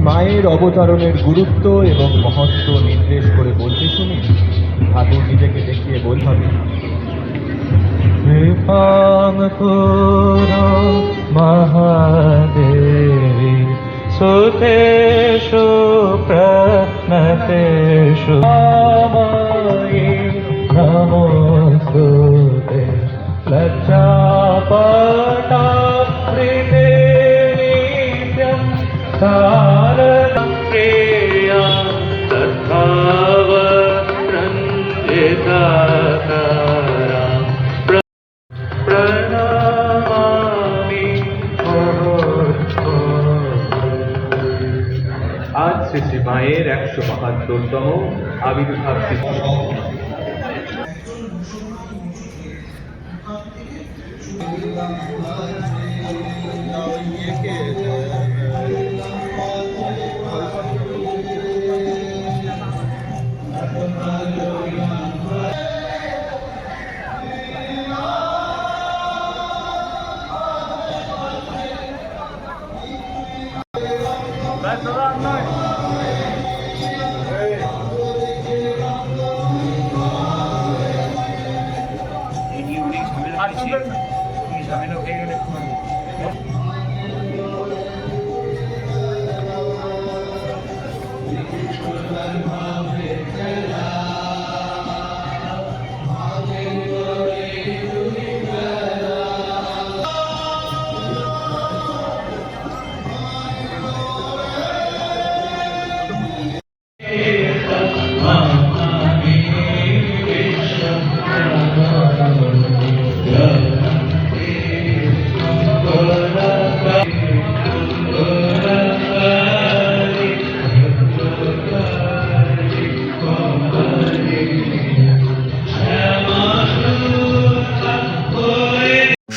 মায়ের অবতরণের গুরুত্ব এবং মহত্ব নির্দেশ করে বলতে শুনি ঠাকুর নিজেকে দেখিয়ে বলবেন, কৃপাং কুরু মহাদেবী সুতেষু প্রণতেষু মায়ে নমস্তুতে লজ্জাপটাবৃতে নিত্যং তারকং প্রিয়া তথাবরঞ্জিতাকারা প্রণমামি। আজ শ্রী শ্রী মায়ের 172তম আবির্ভাব তিথি।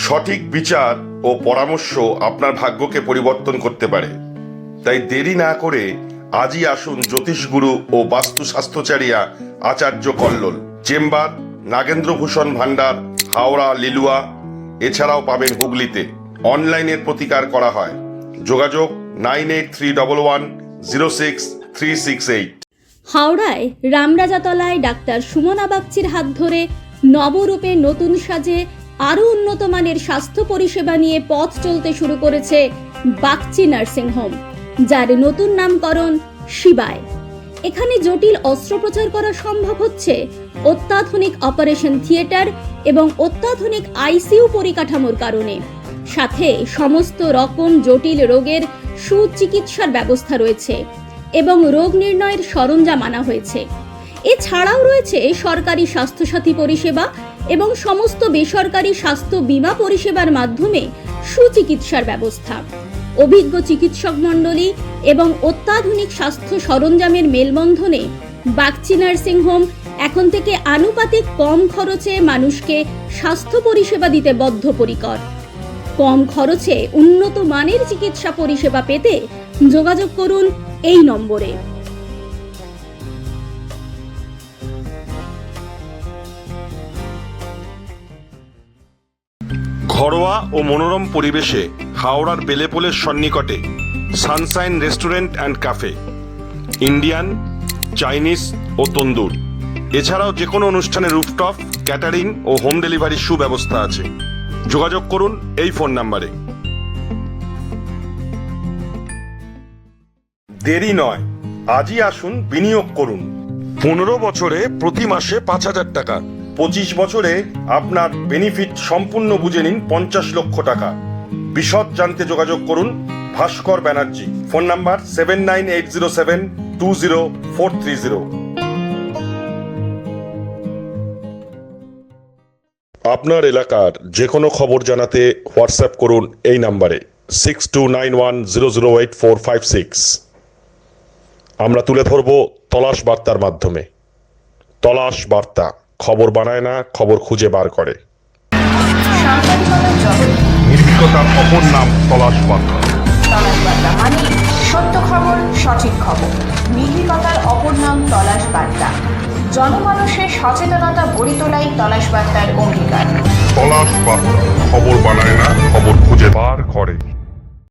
সঠিক বিচার ও পরামর্শ আপনার ভাগ্যকে পরিবর্তন করতে পারে। তাই দেরি না করে আজই আসুন জ্যোতিষগুরু ও বাস্তু স্বাস্থ্যচারিয়া আচার্য কল্লোল। চেম্বার নাগেন্দ্রভূষণ ভান্ডার, হাওড়া লিলুয়া। এছাড়াও পাবেন হুগলিতে। অনলাইনের প্রতিকার করা হয়। যোগাযোগ 9831106368। হাওড়ায় রামরাজাতলায় ডাক্তার সুমনা বাগচির হাত ধরে নবরূপে নতুন সাজে আরও উন্নত মানের স্বাস্থ্য পরিষেবা নিয়ে পথ চলতে শুরু করেছে বাগচি নার্সিং হোম, যার নতুন নামকরণ শিবায়। এখানে জটিল অস্ত্রোপচার করা সম্ভব হচ্ছে অত্যাধুনিক অপারেশন থিয়েটার এবং অত্যাধুনিক আইসিইউ পরিকাঠামোর কারণে। সাথে সমস্ত রকম জটিল রোগের সুচিকিৎসার ব্যবস্থা রয়েছে এবং রোগ নির্ণয়ের সরঞ্জাম আনা হয়েছে। এছাড়াও রয়েছে সরকারি স্বাস্থ্যসাথী পরিষেবা এবং সমস্ত বেসরকারি স্বাস্থ্য বীমা পরিষেবার মাধ্যমে সুচিকিৎসার ব্যবস্থা। অভিজ্ঞ চিকিৎসক মণ্ডলী এবং অত্যাধুনিক স্বাস্থ্য সরঞ্জামের মেলবন্ধনে বাগচি নার্সিং হোম এখন থেকে আনুপাতিক কম খরচে মানুষকে স্বাস্থ্য পরিষেবা দিতে বদ্ধপরিকর। কম খরচে উন্নত মানের চিকিৎসা পরিষেবা পেতে যোগাযোগ করুন এই নম্বরে। ঘরোয়া ও মনোরম পরিবেশে হাওড়ার বেলেপোলের সন্নিকটে sunshine restaurant and cafe. Indian, Chinese ও তন্দুর। এছাড়াও যে কোনো অনুষ্ঠানে রুফটপ, ক্যাটারিং ও হোম ডেলিভারির সুব্যবস্থা আছে। যোগাযোগ করুন এই ফোন নাম্বারে। দেরি নয়, আজই আসুন, বিনিয়োগ করুন। 15 বছরে প্রতি মাসে 5000 টাকা। 25 বছরে আপনার বেনিফিট সম্পূর্ণ বুঝে নিন 50 লক্ষ টাকা। বিশদ জানতে যোগাযোগ করুন ভাস্কর ব্যানার্জি। Phone number 7980720430। আপনার এলাকার যে কোনো খবর জানাতে হোয়াটসঅ্যাপ করুন এই নাম্বারে 6291008456। আমরা তুলে ধরব তলাশ বার্তার মাধ্যমে। তলাশ বার্তা, খবর বানায় না, খবর খুঁজে বার করে। নির্ভীকতার অপর নাম তলাশ বার্তা। তলাশ বার্তা মানে সত্য খবর, সঠিক খবর। নির্ভীকতার অপর নাম তলাশ বার্তা। জনমানুষের সচেতনতা গড়ে তোলাই তলাশ বার্তার অঙ্গীকার। তলাশ বার্তা, খবর বানায় না, খবর খুঁজে বার করে।